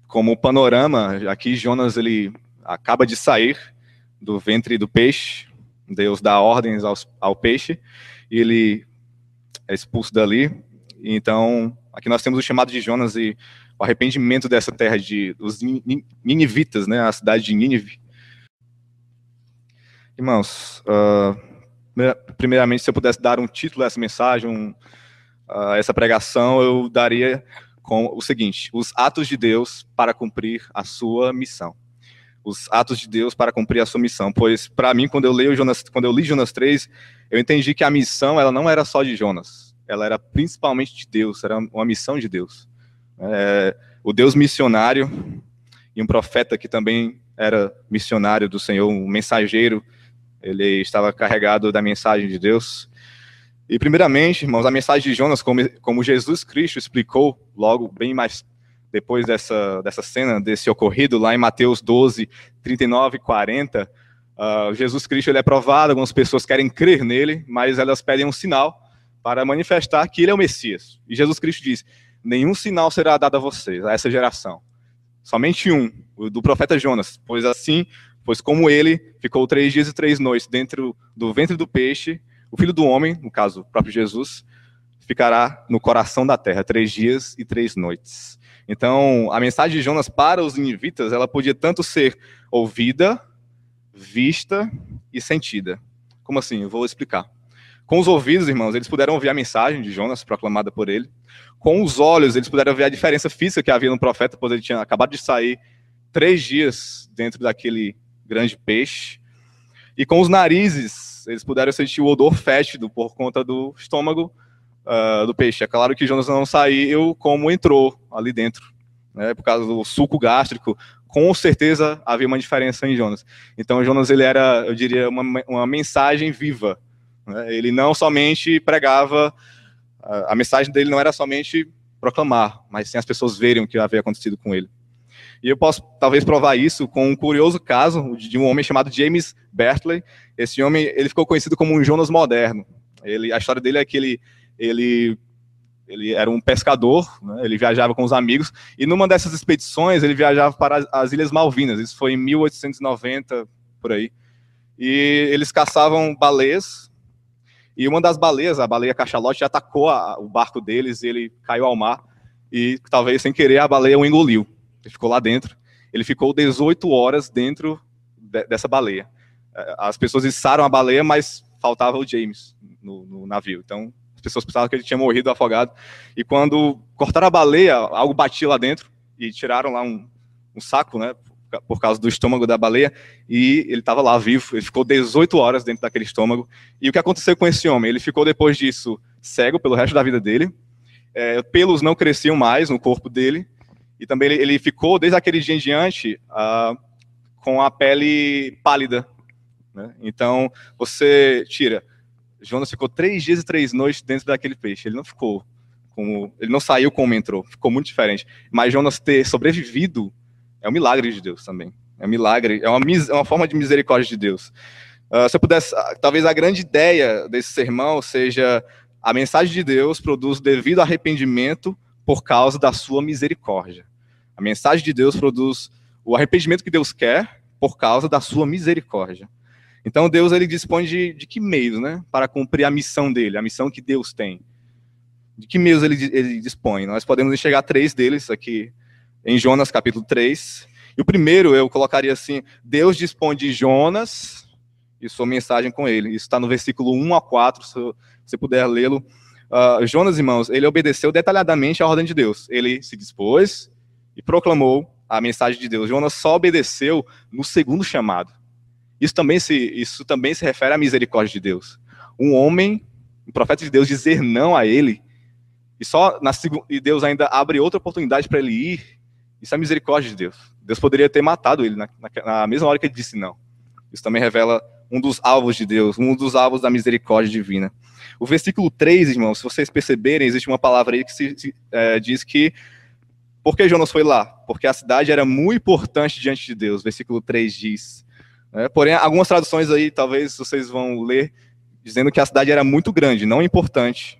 como panorama, aqui Jonas ele acaba de sair do ventre do peixe, Deus dá ordens ao peixe, e ele é expulso dali. Então, aqui nós temos o chamado de Jonas e o arrependimento dessa terra, dos ninivitas, né, a cidade de Nínive. Irmãos, primeiramente, se eu pudesse dar um título a essa mensagem, a essa pregação, eu daria com o seguinte: os atos de Deus para cumprir a sua missão. Os atos de Deus para cumprir a sua missão. Pois, para mim, quando eu li Jonas 3, eu entendi que a missão ela não era só de Jonas, ela era principalmente de Deus, era uma missão de Deus. O Deus missionário, e um profeta que também era missionário do Senhor, um mensageiro, ele estava carregado da mensagem de Deus. E, primeiramente, irmãos, a mensagem de Jonas, como Jesus Cristo explicou logo bem mais depois dessa cena, desse ocorrido, lá em Mateus 12, 39 e 40, Jesus Cristo ele é provado, algumas pessoas querem crer nele, mas elas pedem um sinal para manifestar que ele é o Messias. E Jesus Cristo diz: nenhum sinal será dado a vocês, a essa geração. Somente um, o do profeta Jonas. Pois como ele ficou 3 dias e 3 noites dentro do ventre do peixe, o Filho do Homem, no caso, o próprio Jesus, ficará no coração da terra 3 dias e 3 noites. Então, a mensagem de Jonas para os ninivitas, ela podia tanto ser ouvida, vista e sentida. Como assim? Eu vou explicar. Com os ouvidos, irmãos, eles puderam ouvir a mensagem de Jonas, proclamada por ele. Com os olhos, eles puderam ver a diferença física que havia no profeta, pois ele tinha acabado de sair 3 dias dentro daquele grande peixe. E com os narizes, eles puderam sentir o odor fétido por conta do estômago do peixe. É claro que Jonas não saiu como entrou ali dentro, né, por causa do suco gástrico. Com certeza havia uma diferença em Jonas. Então Jonas ele era, eu diria, uma mensagem viva. Né? Ele não somente pregava, a mensagem dele não era somente proclamar, mas sim as pessoas verem o que havia acontecido com ele. E eu posso talvez provar isso com um curioso caso de um homem chamado James Bertley. Esse homem ele ficou conhecido como um Jonas moderno. A história dele é que ele era um pescador, né? Ele viajava com os amigos, e numa dessas expedições ele viajava para as Ilhas Malvinas. Isso foi em 1890, por aí. E eles caçavam baleias, e uma das baleias, a baleia cachalote, atacou o barco deles, e ele caiu ao mar, e talvez sem querer a baleia o engoliu. Ele ficou lá dentro. Ele ficou 18 horas dentro dessa baleia. As pessoas içaram a baleia, mas faltava o James no navio. Então, as pessoas pensavam que ele tinha morrido afogado. E quando cortaram a baleia, algo batia lá dentro e tiraram lá um saco, né, por causa do estômago da baleia, e ele estava lá vivo. Ele ficou 18 horas dentro daquele estômago. E o que aconteceu com esse homem? Ele ficou, depois disso, cego pelo resto da vida dele. Pelos não cresciam mais no corpo dele. E também ele ficou, desde aquele dia em diante, com a pele pálida. Né? Então, você tira. Jonas ficou 3 dias e 3 noites dentro daquele peixe. Ele não saiu como entrou. Ficou muito diferente. Mas Jonas ter sobrevivido é um milagre de Deus também. É um milagre, é uma forma de misericórdia de Deus. Se eu pudesse, talvez a grande ideia desse sermão seja: a mensagem de Deus produz devido arrependimento por causa da sua misericórdia. A mensagem de Deus produz o arrependimento que Deus quer por causa da sua misericórdia. Então Deus ele dispõe de que meios, né, para cumprir a missão dele, a missão que Deus tem. De que meios ele dispõe? Nós podemos enxergar 3 deles aqui em Jonas capítulo 3. E o primeiro eu colocaria assim: Deus dispõe de Jonas e sua mensagem com ele. Isso está no versículo 1 a 4, se você puder lê-lo. Jonas, irmãos, ele obedeceu detalhadamente a ordem de Deus. Ele se dispôs e proclamou a mensagem de Deus. Jonas só obedeceu no segundo chamado. Isso também se refere à misericórdia de Deus. Um homem, um profeta de Deus, dizer não a ele, e Deus ainda abre outra oportunidade para ele ir. Isso é misericórdia de Deus. Deus poderia ter matado ele na mesma hora que ele disse não. Isso também revela um dos alvos de Deus, um dos alvos da misericórdia divina. O versículo 3, irmãos, se vocês perceberem, existe uma palavra aí que diz que por que Jonas foi lá? Porque a cidade era muito importante diante de Deus. Versículo 3 diz. Porém, algumas traduções aí, talvez vocês vão ler, dizendo que a cidade era muito grande, não importante.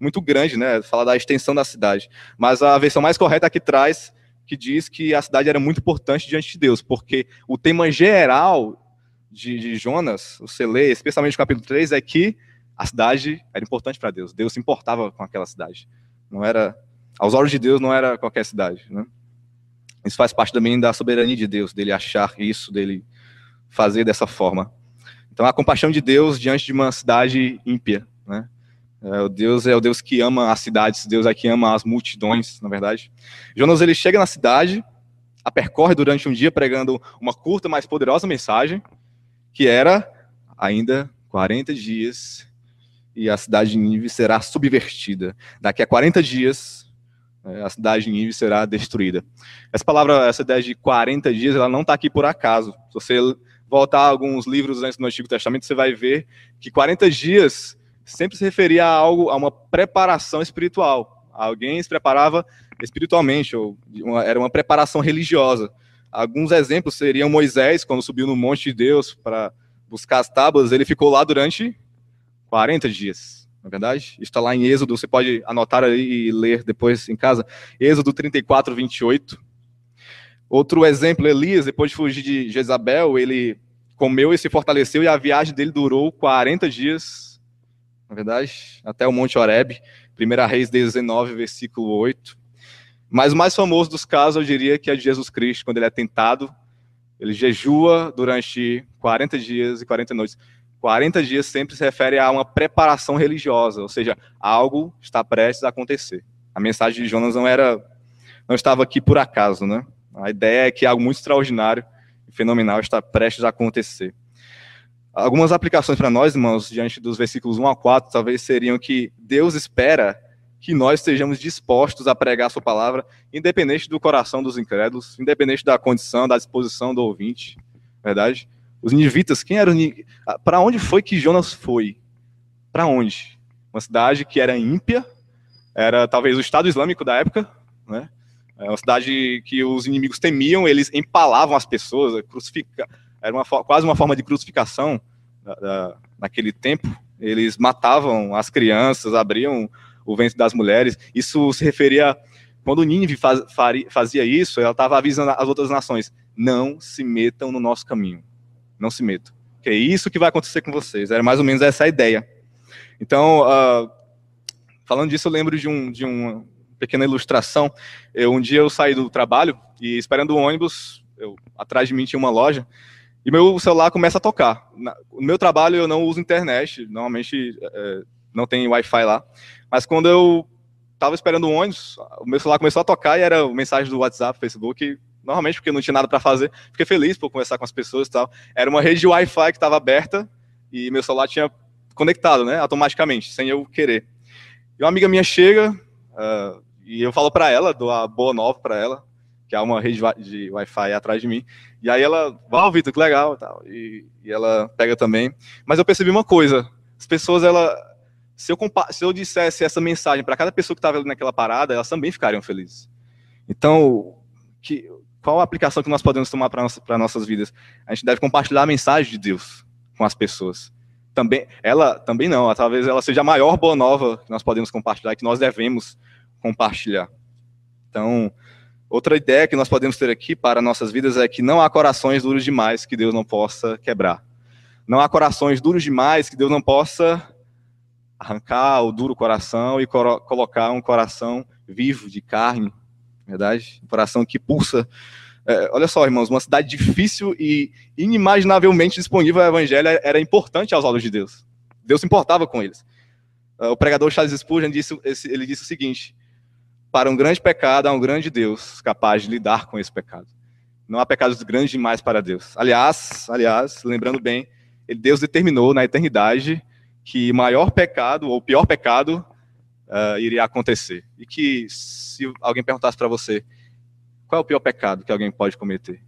Muito grande, né? Fala da extensão da cidade. Mas a versão mais correta aqui traz que diz que a cidade era muito importante diante de Deus, porque o tema geral de Jonas, você lê, especialmente no capítulo 3, é que a cidade era importante para Deus. Deus se importava com aquela cidade. Não era, aos olhos de Deus, não era qualquer cidade, né? Isso faz parte também da soberania de Deus, dele achar isso, dele fazer dessa forma. Então, a compaixão de Deus diante de uma cidade ímpia, né? Deus é o Deus que ama as cidades, Deus é que ama as multidões, na verdade. Jonas, ele chega na cidade, a percorre durante um dia pregando uma curta, mas poderosa mensagem, que era ainda 40 dias e a cidade de Nínive será subvertida. Daqui a 40 dias, a cidade de Nínive será destruída. Essa palavra, essa ideia de 40 dias, ela não está aqui por acaso. Se você voltar a alguns livros antes do Antigo Testamento, você vai ver que 40 dias sempre se referia a algo, a uma preparação espiritual. Alguém se preparava espiritualmente, era uma preparação religiosa. Alguns exemplos seriam Moisés, quando subiu no monte de Deus para buscar as tábuas, ele ficou lá durante 40 dias, não é verdade? Isso está lá em Êxodo, você pode anotar aí e ler depois em casa. Êxodo 34, 28. Outro exemplo, Elias, depois de fugir de Jezabel, ele comeu e se fortaleceu, e a viagem dele durou 40 dias, na verdade, até o Monte Horebe, 1 Reis 19, versículo 8. Mas o mais famoso dos casos, eu diria, que é de Jesus Cristo, quando ele é tentado, ele jejua durante 40 dias e 40 noites. 40 dias sempre se refere a uma preparação religiosa, ou seja, algo está prestes a acontecer. A mensagem de Jonas não estava aqui por acaso, né? A ideia é que algo muito extraordinário e fenomenal está prestes a acontecer. Algumas aplicações para nós, irmãos, diante dos versículos 1 a 4, talvez seriam que Deus espera que nós estejamos dispostos a pregar a sua palavra, independente do coração dos incrédulos, independente da condição, da disposição do ouvinte, verdade? Os ninivitas, quem eram? Para onde foi que Jonas foi? Para onde? Uma cidade que era ímpia, era talvez o Estado Islâmico da época, né? É uma cidade que os inimigos temiam, eles empalavam as pessoas, era quase uma forma de crucificação naquele tempo. Eles matavam as crianças, abriam o ventre das mulheres. Isso se referia, quando Nínive fazia isso, ela estava avisando as outras nações, não se metam no nosso caminho, não se metam, que é isso que vai acontecer com vocês. Era mais ou menos essa a ideia. Então, falando disso, eu lembro de uma pequena ilustração. Um dia eu saí do trabalho e, esperando o ônibus, atrás de mim tinha uma loja, e meu celular começa a tocar. No meu trabalho eu não uso internet, normalmente não tem Wi-Fi lá, mas quando eu estava esperando o ônibus, o meu celular começou a tocar e era mensagem do WhatsApp, Facebook, normalmente porque eu não tinha nada para fazer. Fiquei feliz por conversar com as pessoas e tal. Era uma rede de Wi-Fi que estava aberta e meu celular tinha conectado, né, automaticamente, sem eu querer. E uma amiga minha chega e eu falo para ela, dou a boa nova para ela, que há uma rede de Wi-Fi atrás de mim. E aí ela, uau, Vitor, que legal e tal. E ela pega também. Mas eu percebi uma coisa, as pessoas, se eu dissesse essa mensagem para cada pessoa que estava ali naquela parada, elas também ficariam felizes. Então, qual a aplicação que nós podemos tomar para nossas vidas? A gente deve compartilhar a mensagem de Deus com as pessoas. Também não, talvez ela seja a maior boa nova que nós podemos compartilhar, que nós devemos compartilhar. Então, outra ideia que nós podemos ter aqui para nossas vidas é que não há corações duros demais que Deus não possa quebrar. Não há corações duros demais que Deus não possa arrancar o duro coração e colocar um coração vivo, de carne, verdade? Um coração que pulsa. Olha só, irmãos, uma cidade difícil e inimaginavelmente disponível ao evangelho era importante aos olhos de Deus. Deus se importava com eles. O pregador Charles Spurgeon disse o seguinte: para um grande pecado há um grande Deus capaz de lidar com esse pecado. Não há pecados grandes demais para Deus. Aliás, lembrando bem, Deus determinou na eternidade que maior pecado ou pior pecado iria acontecer. E que se alguém perguntasse para você, qual é o pior pecado que alguém pode cometer?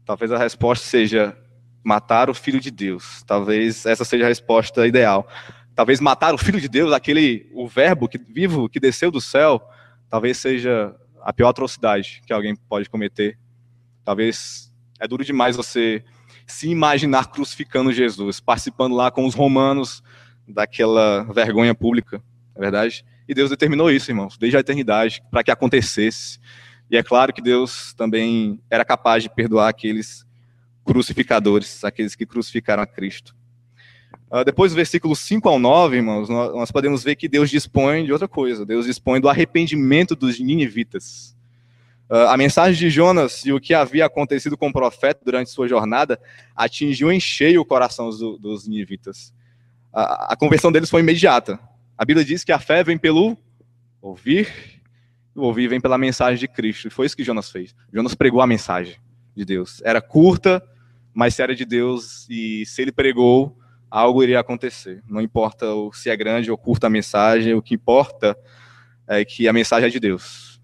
Talvez a resposta seja matar o Filho de Deus. Talvez essa seja a resposta ideal. Talvez matar o Filho de Deus, o verbo vivo que desceu do céu, talvez seja a pior atrocidade que alguém pode cometer. Talvez é duro demais você se imaginar crucificando Jesus, participando lá com os romanos daquela vergonha pública, é verdade? E Deus determinou isso, irmãos, desde a eternidade, para que acontecesse. E é claro que Deus também era capaz de perdoar aqueles crucificadores, aqueles que crucificaram a Cristo. Depois do versículo 5 ao 9, irmãos, nós podemos ver que Deus dispõe de outra coisa. Deus dispõe do arrependimento dos ninivitas. A mensagem de Jonas e o que havia acontecido com o profeta durante sua jornada atingiu em cheio o coração dos ninivitas. A conversão deles foi imediata. A Bíblia diz que a fé vem pelo ouvir, e o ouvir vem pela mensagem de Cristo. E foi isso que Jonas fez. Jonas pregou a mensagem de Deus. Era curta, mas se era de Deus, e se ele pregou, algo iria acontecer. Não importa se é grande ou curta a mensagem, o que importa é que a mensagem é de Deus.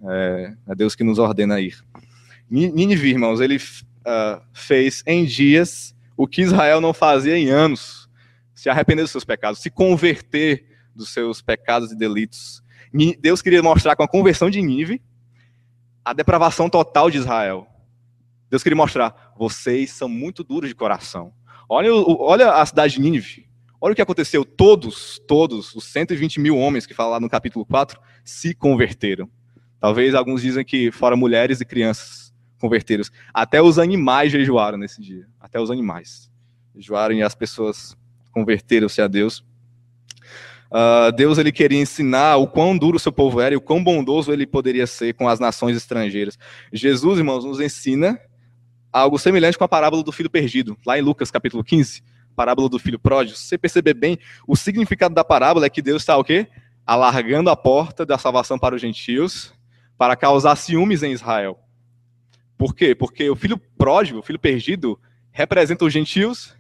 É Deus que nos ordena a ir. Nínive, irmãos, ele fez em dias o que Israel não fazia em anos. Se arrepender dos seus pecados, se converter dos seus pecados e delitos. Deus queria mostrar com a conversão de Nínive a depravação total de Israel. Deus queria mostrar, vocês são muito duros de coração. Olha a cidade de Nínive. Olha o que aconteceu. Todos, os 120 mil homens que falam lá no capítulo 4, se converteram. Talvez alguns dizem que fora mulheres e crianças converteram. Até os animais jejuaram nesse dia. Até os animais jejuaram e as pessoas converteram-se a Deus. Deus ele queria ensinar o quão duro o seu povo era e o quão bondoso ele poderia ser com as nações estrangeiras. Jesus, irmãos, nos ensina algo semelhante com a parábola do filho perdido, lá em Lucas capítulo 15, parábola do filho pródigo. Se você perceber bem, o significado da parábola é que Deus está o quê? Alargando a porta da salvação para os gentios, para causar ciúmes em Israel. Por quê? Porque o filho pródigo, o filho perdido, representa os gentios,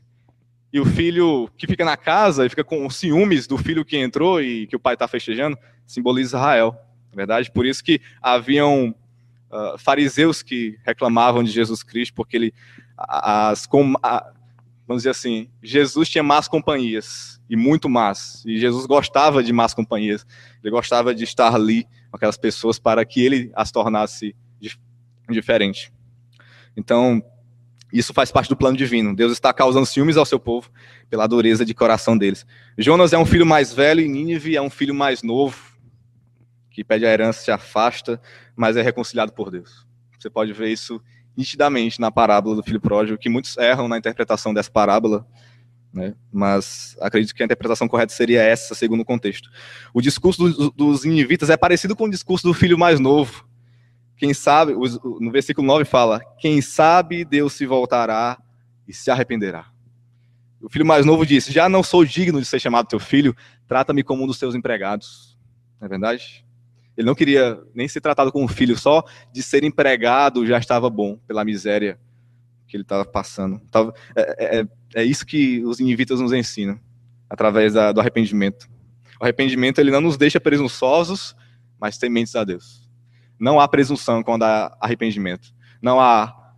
e o filho que fica na casa e fica com ciúmes do filho que entrou e que o pai está festejando, simboliza Israel, na verdade. Por isso que haviam fariseus que reclamavam de Jesus Cristo, porque vamos dizer assim, Jesus tinha más companhias, e muito más, e Jesus gostava de más companhias, ele gostava de estar ali com aquelas pessoas para que ele as tornasse diferente. Então, isso faz parte do plano divino. Deus está causando ciúmes ao seu povo pela dureza de coração deles. Jonas é um filho mais velho e Nínive é um filho mais novo, que pede a herança, se afasta, mas é reconciliado por Deus. Você pode ver isso nitidamente na parábola do filho pródigo, que muitos erram na interpretação dessa parábola, né? Mas acredito que a interpretação correta seria essa, segundo o contexto. O discurso dos ninivitas é parecido com o discurso do filho mais novo. Quem sabe, no versículo 9 fala, quem sabe Deus se voltará e se arrependerá. O filho mais novo disse, já não sou digno de ser chamado teu filho, trata-me como um dos teus empregados. Não é verdade? Ele não queria nem ser tratado como filho, só de ser empregado já estava bom, pela miséria que ele estava passando. É isso que os ninivitas nos ensinam, através do arrependimento. O arrependimento ele não nos deixa presunçosos, mas tementes a Deus. Não há presunção quando há arrependimento. Não há,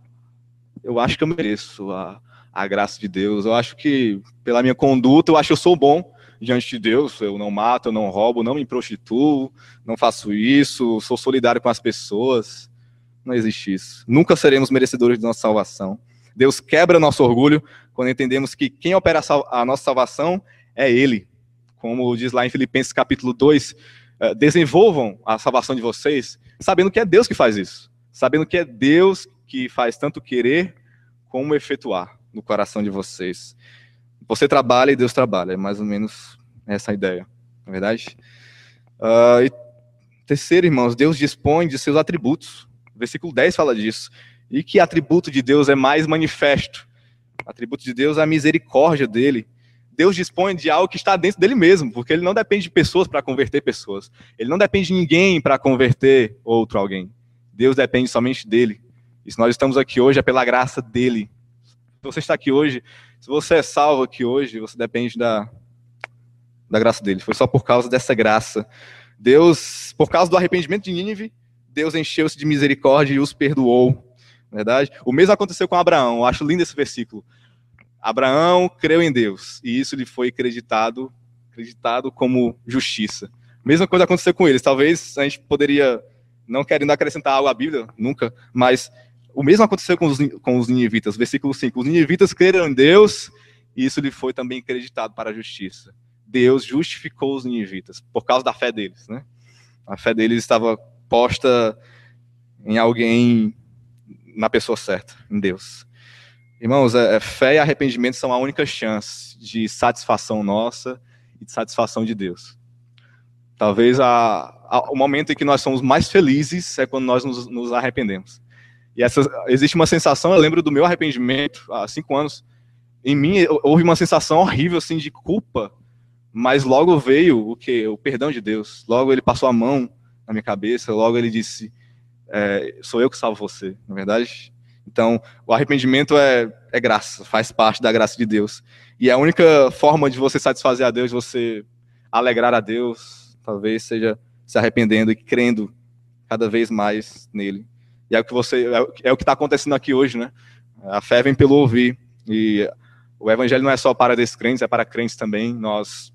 eu acho que eu mereço a graça de Deus. Eu acho que, pela minha conduta, eu acho que eu sou bom diante de Deus. Eu não mato, eu não roubo, não me prostituo, não faço isso, sou solidário com as pessoas. Não existe isso. Nunca seremos merecedores de nossa salvação. Deus quebra nosso orgulho quando entendemos que quem opera a nossa salvação é Ele. Como diz lá em Filipenses capítulo 2, desenvolvam a salvação de vocês, sabendo que é Deus que faz isso. Sabendo que é Deus que faz tanto querer como efetuar no coração de vocês. Você trabalha e Deus trabalha. É mais ou menos essa a ideia. Não é verdade? E terceiro, irmãos, Deus dispõe de seus atributos. O versículo 10 fala disso. E que atributo de Deus é mais manifesto? O atributo de Deus é a misericórdia dele. Deus dispõe de algo que está dentro dele mesmo, porque ele não depende de pessoas para converter pessoas. Ele não depende de ninguém para converter outro alguém. Deus depende somente dele. E se nós estamos aqui hoje é pela graça dele. Se você está aqui hoje, se você é salvo aqui hoje, você depende da graça dele. Foi só por causa dessa graça. Deus, por causa do arrependimento de Nínive, Deus encheu-se de misericórdia e os perdoou. Verdade? O mesmo aconteceu com Abraão. Eu acho lindo esse versículo. Abraão creu em Deus e isso lhe foi acreditado como justiça. Mesma coisa aconteceu com eles. Talvez a gente poderia, não querendo acrescentar algo à Bíblia, nunca, mas o mesmo aconteceu com os ninivitas. Versículo 5. Os ninivitas creram em Deus e isso lhe foi também acreditado para a justiça. Deus justificou os ninivitas por causa da fé deles, né? A fé deles estava posta em alguém, na pessoa certa, em Deus. Irmãos, fé e arrependimento são a única chance de satisfação nossa e de satisfação de Deus. Talvez o momento em que nós somos mais felizes é quando nós nos arrependemos. E existe uma sensação, eu lembro do meu arrependimento, há 5 anos, em mim houve uma sensação horrível assim, de culpa, mas logo veio o perdão de Deus. Logo ele passou a mão na minha cabeça, logo ele disse, sou eu que salvo você, na verdade. Então, o arrependimento é graça, faz parte da graça de Deus. E a única forma de você satisfazer a Deus, de você alegrar a Deus, talvez seja se arrependendo e crendo cada vez mais nele. E é o que está acontecendo aqui hoje, né? A fé vem pelo ouvir. E o evangelho não é só para descrentes, é para crentes também. Nós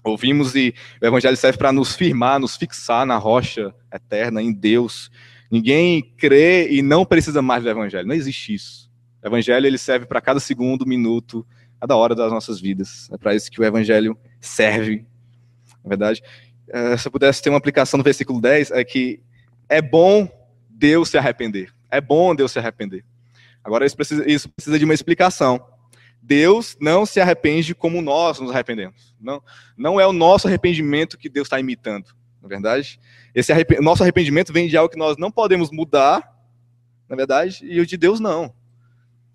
ouvimos e o evangelho serve para nos firmar, nos fixar na rocha eterna, em Deus. Ninguém crê e não precisa mais do evangelho. Não existe isso. O evangelho ele serve para cada segundo, minuto, cada hora das nossas vidas. É para isso que o evangelho serve. Na verdade, se eu pudesse ter uma aplicação no versículo 10, é que é bom Deus se arrepender. É bom Deus se arrepender. Agora, isso precisa de uma explicação. Deus não se arrepende como nós nos arrependemos. Não é o nosso arrependimento que Deus está imitando, na verdade. Nosso arrependimento vem de algo que nós não podemos mudar, na verdade, e o de Deus não.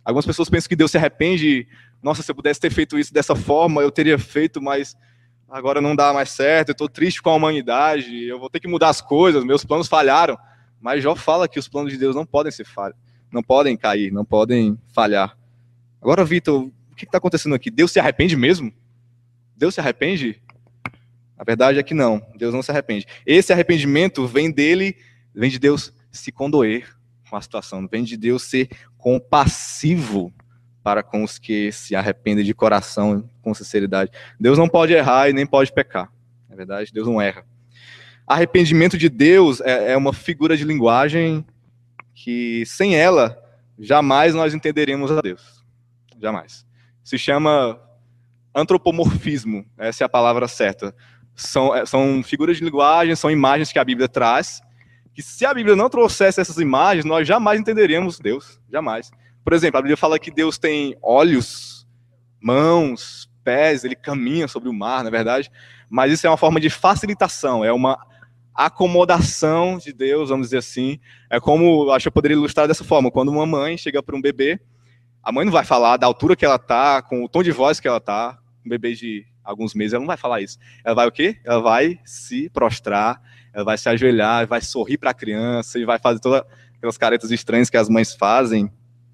Algumas pessoas pensam que Deus se arrepende. Nossa, se eu pudesse ter feito isso dessa forma, eu teria feito, mas agora não dá mais certo, eu estou triste com a humanidade, eu vou ter que mudar as coisas, meus planos falharam. Mas Jó fala que os planos de Deus não podem ser falhos, não podem cair, não podem falhar. Agora, Vitor, o que está acontecendo aqui? Deus se arrepende mesmo? Deus se arrepende? A verdade é que não, Deus não se arrepende. Esse arrependimento vem de Deus se condoer com a situação, vem de Deus ser compassivo para com os que se arrependem de coração, com sinceridade. Deus não pode errar e nem pode pecar, na verdade, Deus não erra. Arrependimento de Deus é uma figura de linguagem que, sem ela, jamais nós entenderemos a Deus. Jamais. Se chama antropomorfismo, essa é a palavra certa. São figuras de linguagem, são imagens que a Bíblia traz, que se a Bíblia não trouxesse essas imagens, nós jamais entenderíamos Deus, jamais. Por exemplo, a Bíblia fala que Deus tem olhos, mãos, pés, ele caminha sobre o mar, na verdade, mas isso é uma forma de facilitação, é uma acomodação de Deus, vamos dizer assim. É como, acho que eu poderia ilustrar dessa forma, quando uma mãe chega para um bebê, a mãe não vai falar da altura que ela tá, com o tom de voz que ela tá, um bebê de alguns meses, ela não vai falar isso. Ela vai o quê? Ela vai se prostrar, ela vai se ajoelhar, vai sorrir para a criança, e vai fazer todas aquelas caretas estranhas que as mães fazem,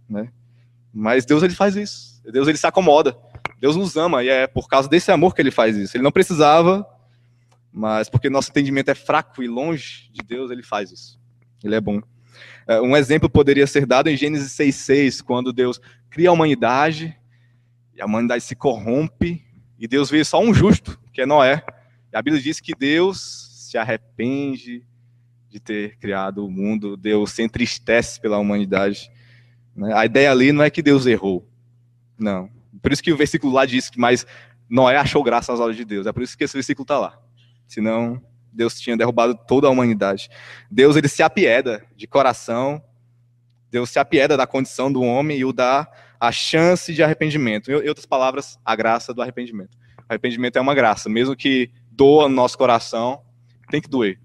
né? Mas Deus, ele faz isso. Deus, ele se acomoda. Deus nos ama, e é por causa desse amor que ele faz isso. Ele não precisava, mas porque nosso entendimento é fraco e longe de Deus, ele faz isso. Ele é bom. Um exemplo poderia ser dado em Gênesis 6:6, quando Deus cria a humanidade, e a humanidade se corrompe, e Deus vê só um justo, que é Noé. E a Bíblia diz que Deus se arrepende de ter criado o mundo, Deus se entristece pela humanidade. A ideia ali não é que Deus errou, não. Por isso que o versículo lá diz que mais Noé achou graça às olhos de Deus, é por isso que esse versículo está lá. Senão, Deus tinha derrubado toda a humanidade. Deus, ele se apieda de coração, Deus se apieda da condição do homem e o dá a chance de arrependimento. Em outras palavras, a graça do arrependimento. O arrependimento é uma graça, mesmo que doa no nosso coração, tem que doer.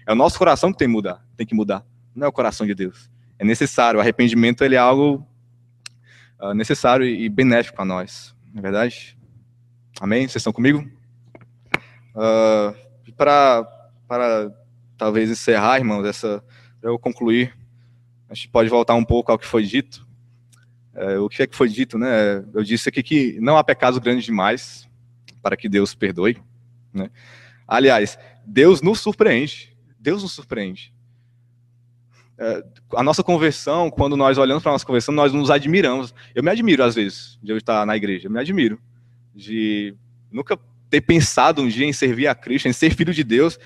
É o nosso coração que tem que mudar. Não é o coração de Deus. É necessário. O arrependimento, ele é algo necessário e benéfico a nós. Não é verdade? Amém? Vocês estão comigo? Para talvez encerrar, irmãos, para eu concluir, a gente pode voltar um pouco ao que foi dito. O que é que foi dito, né? Eu disse aqui que não há pecado grande demais para que Deus perdoe, né? Aliás, Deus nos surpreende. Deus nos surpreende. A nossa conversão, quando nós olhamos para a nossa conversão, nós nos admiramos. Eu me admiro, às vezes, de eu estar na igreja. Eu me admiro de nunca ter pensado um dia em servir a Cristo, em ser filho de Deus,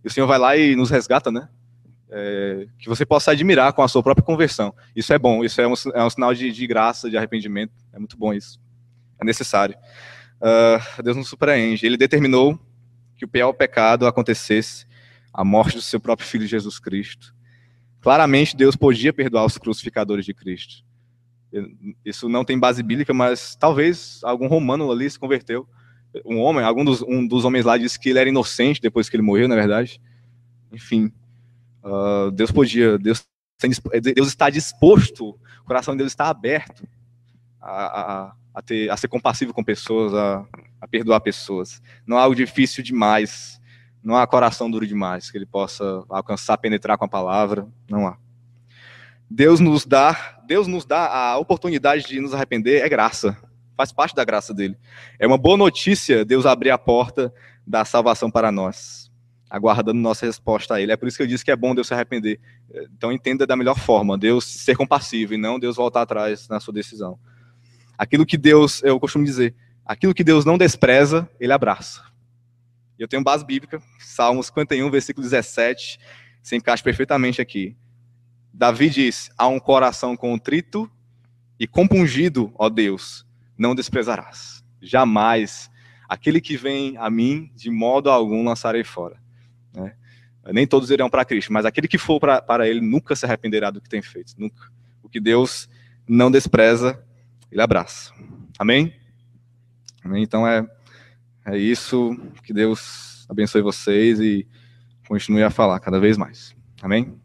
e o Senhor vai lá e nos resgata, né? Que você possa admirar com a sua própria conversão. Isso é bom, isso é um sinal de graça, de arrependimento. É muito bom isso. É necessário. Deus nos surpreende. Ele determinou que o pior pecado acontecesse, a morte do seu próprio Filho Jesus Cristo. Claramente, Deus podia perdoar os crucificadores de Cristo. Isso não tem base bíblica, mas talvez algum romano ali se converteu. Um dos homens lá disse que ele era inocente depois que ele morreu, na verdade. Enfim, Deus podia, Deus está disposto, o coração de Deus está aberto a ser compassivo com pessoas, a perdoar pessoas. Não há algo difícil demais, não há coração duro demais que ele possa alcançar, penetrar com a palavra, não há. Deus nos dá a oportunidade de nos arrepender, é graça, faz parte da graça dele. É uma boa notícia Deus abrir a porta da salvação para nós, aguardando nossa resposta a ele. É por isso que eu disse que é bom Deus se arrepender. Então entenda da melhor forma, Deus ser compassivo e não Deus voltar atrás na sua decisão. Aquilo que Deus, eu costumo dizer, aquilo que Deus não despreza, ele abraça. Eu tenho base bíblica, Salmos 51, versículo 17, se encaixa perfeitamente aqui. Davi diz, há um coração contrito e compungido, ó Deus, não desprezarás. Jamais. Aquele que vem a mim, de modo algum lançarei fora. Né? Nem todos irão para Cristo, mas aquele que for para ele nunca se arrependerá do que tem feito. Nunca. O que Deus não despreza, ele abraça. Amém? Amém? Então é isso. Que Deus abençoe vocês e continue a falar cada vez mais. Amém?